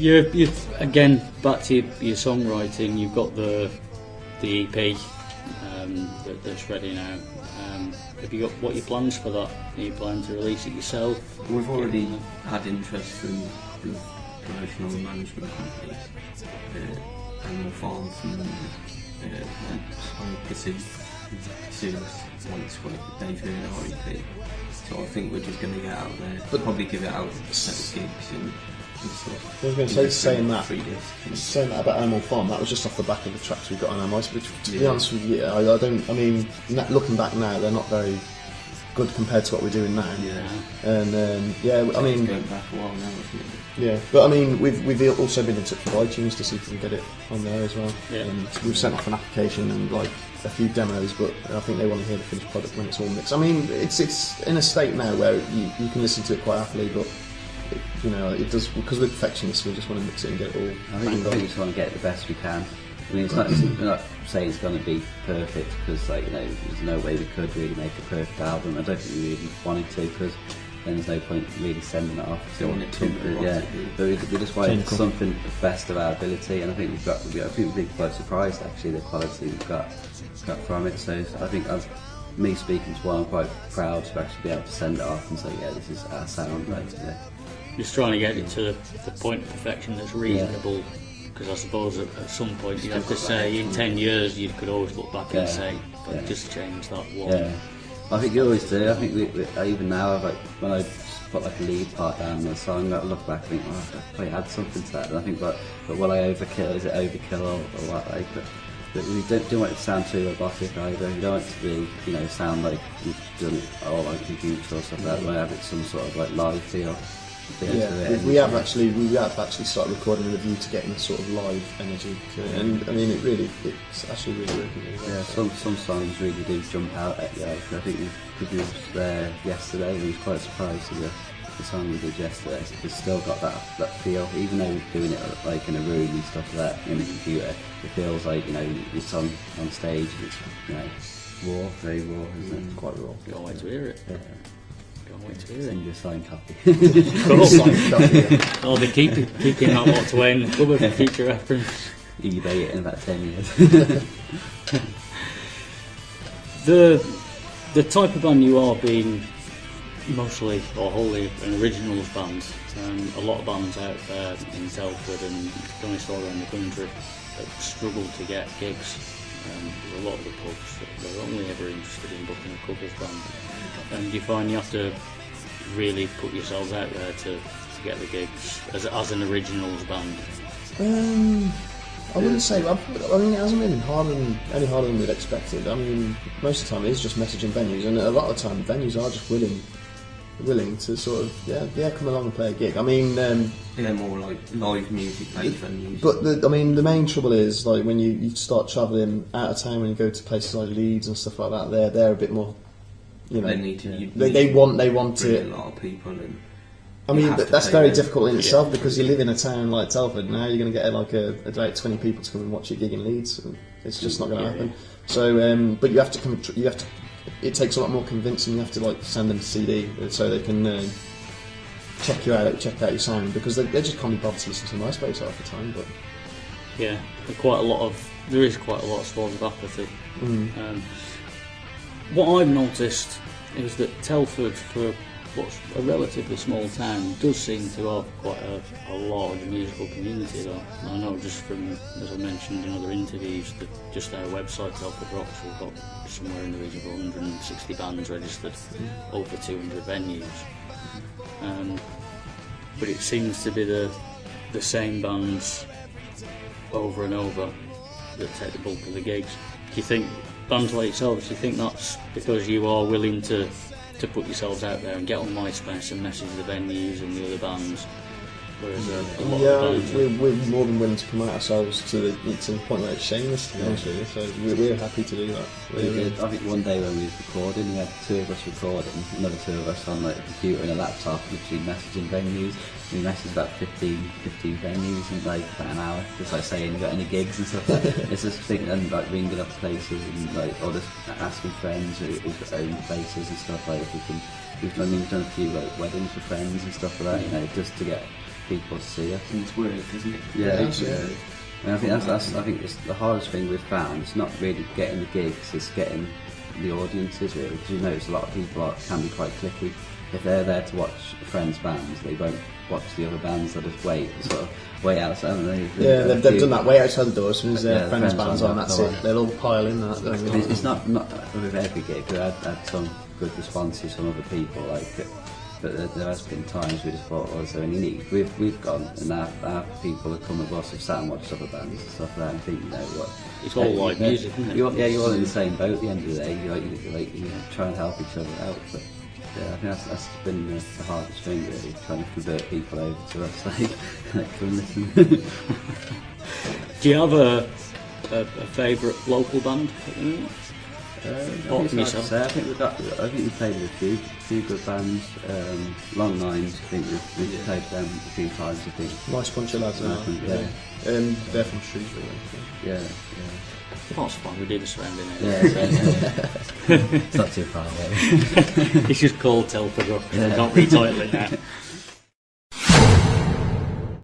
you again back to your songwriting. You've got the EP that's ready now. Have you got what your plans for that? Are you planning to release it yourself? We've already had interest from promotional management companies, Animal Farms, and Pursue us once they've heard our EP. So I think we're just going to get out there, but probably give it out a set of gigs and stuff. I was going to say, saying that about Animal Farm, that was just off the back of the tracks we got on Animal, which, to be honest with you, looking back now, they're not very good compared to what we're doing now. Yeah. And I mean, going back a while now, isn't it? Yeah, but I mean, we've also been in touch with iTunes to see if we can get it on there as well. Yeah. And we've sent off an application and like a few demos, but I think they want to hear the finished product when it's all mixed. I mean, it's in a state now where you can listen to it quite happily, but it does, because we're perfectionists. We just want to mix it and get it all. I think we just want to get it the best we can. I mean, we're not saying it's going to be perfect, because there's no way we could really make a perfect album. I don't think we really wanted to, because then there's no point really sending it off. But we just wanted something the best of our ability, and I think we've been quite surprised actually the quality we've got from it. So I think, as me speaking to one, I'm quite proud to actually be able to send it off and say, yeah, this is our sound right today. Just trying to get it to the point of perfection that's reasonable, because I suppose at some point you have to say in 10 years you could always look back and say, but just change that one. Yeah. I think you always do. I think even now, when I put like a lead part down on the song, I look back and think, I probably add something to that. And I think, but will I overkill? Is it overkill or what? But we don't want it to sound too robotic either. We don't want it to be, sound like we've done it all like computer or something. We want to have it some sort of like live feel. Yeah, we have actually started recording with a view to getting a sort of live energy to it, and I mean it's actually really working really well. Yeah, some songs really do jump out at you. I think because we was there yesterday, we was quite surprised with the song we did yesterday. It's still got that feel, even though we're doing it like in a room and stuff like that in a computer. It feels like it's on stage. It's raw, very raw, isn't it? Quite raw. Can't wait to hear it. Yeah. Send your signed copy. Oh, they keep that locked away in the cupboard for future reference. eBay it in about 10 years. The type of band you are, being mostly or wholly an originals band, a lot of bands out there in Telford and honest all around the country have struggled to get gigs. There's a lot of the pubs that are only ever interested in booking a covers band. And do you find you have to really put yourselves out there to get the gigs as an originals band? I wouldn't say. I mean, it hasn't been any harder than we'd expected. I mean, most of the time it is just messaging venues, and a lot of the time venues are just willing to sort of come along and play a gig. I mean, more like live music based venues. But the main trouble is like when you start travelling out of town, when you go to places like Leeds and stuff like that, they're a bit more. They need to. They want it. A lot of people, and I mean that's very difficult in itself, because you live in a town like Telford. Now you're going to get like about 20 people to come and watch your gig in Leeds, and it's just not going to happen. So, but you have to. It takes a lot more convincing. You have to like send them a CD so they can check you out, check out your sound, because they just can't be bothered to listen to MySpace half the time. But yeah, there is quite a lot of spores of apathy. What I've noticed is that Telford, for what's a relatively small town, does seem to have quite a large musical community though. I know just from, as I mentioned in other interviews, that just our website, TelfordRocks, we've got somewhere in the region of 160 bands registered, over 200 venues. But it seems to be the same bands over and over that take the bulk of the gigs. Do you think, bands like yourselves, do you think that's because you are willing to put yourselves out there and get on MySpace and message the venues and the other bands, whereas a lot of bands we're more than willing to promote ourselves to the point where it's shameless, to be honest with you, so we're happy to do that. I think one day when we was recording, we had two of us recording, another two of us on like a computer and a laptop, literally messaging venues. We messaged about 15 venues in like about an hour, just like saying, you got any gigs and stuff like that. It's just thinking and like ringing up places and like, or just asking friends who've got own places and stuff like, if we can. We've done a few like weddings for friends and stuff like that, just to get people to see us. And it's work, isn't it? Yeah, Yeah. And I think I think it's the hardest thing we've found. It's not really getting the gigs; it's getting the audiences. Really, because you notice a lot of people can be quite cliquey. If they're there to watch a friend's bands, they won't watch the other bands. They'll just wait outside. Haven't they? Yeah, they've done that. Wait outside the door as soon as their the friends' bands on. That's it. They'll all pile in. It's not with every gig. We had some good responses from other people, but there has been times we just thought, well, is there any need? We've gone, and our people have come with us, have sat and watched other bands and stuff like that, and think, you know what? It's all live music, isn't it? You're all in the same boat at the end of the day. You try and help each other out. But yeah, I think that's been the hardest thing, really, trying to convert people over to us. Come and listen. Do you have a favourite local band at the moment? I think we've played with a few good bands. Long Lines, I think we've played them a few times. I think. Nice bunch of lads. Yeah. They're from Shrewsbury. Yeah. That's fun. We do the surrounding Yeah. It's not too far away. It's just called TelfordRocks. I can't retitle it now.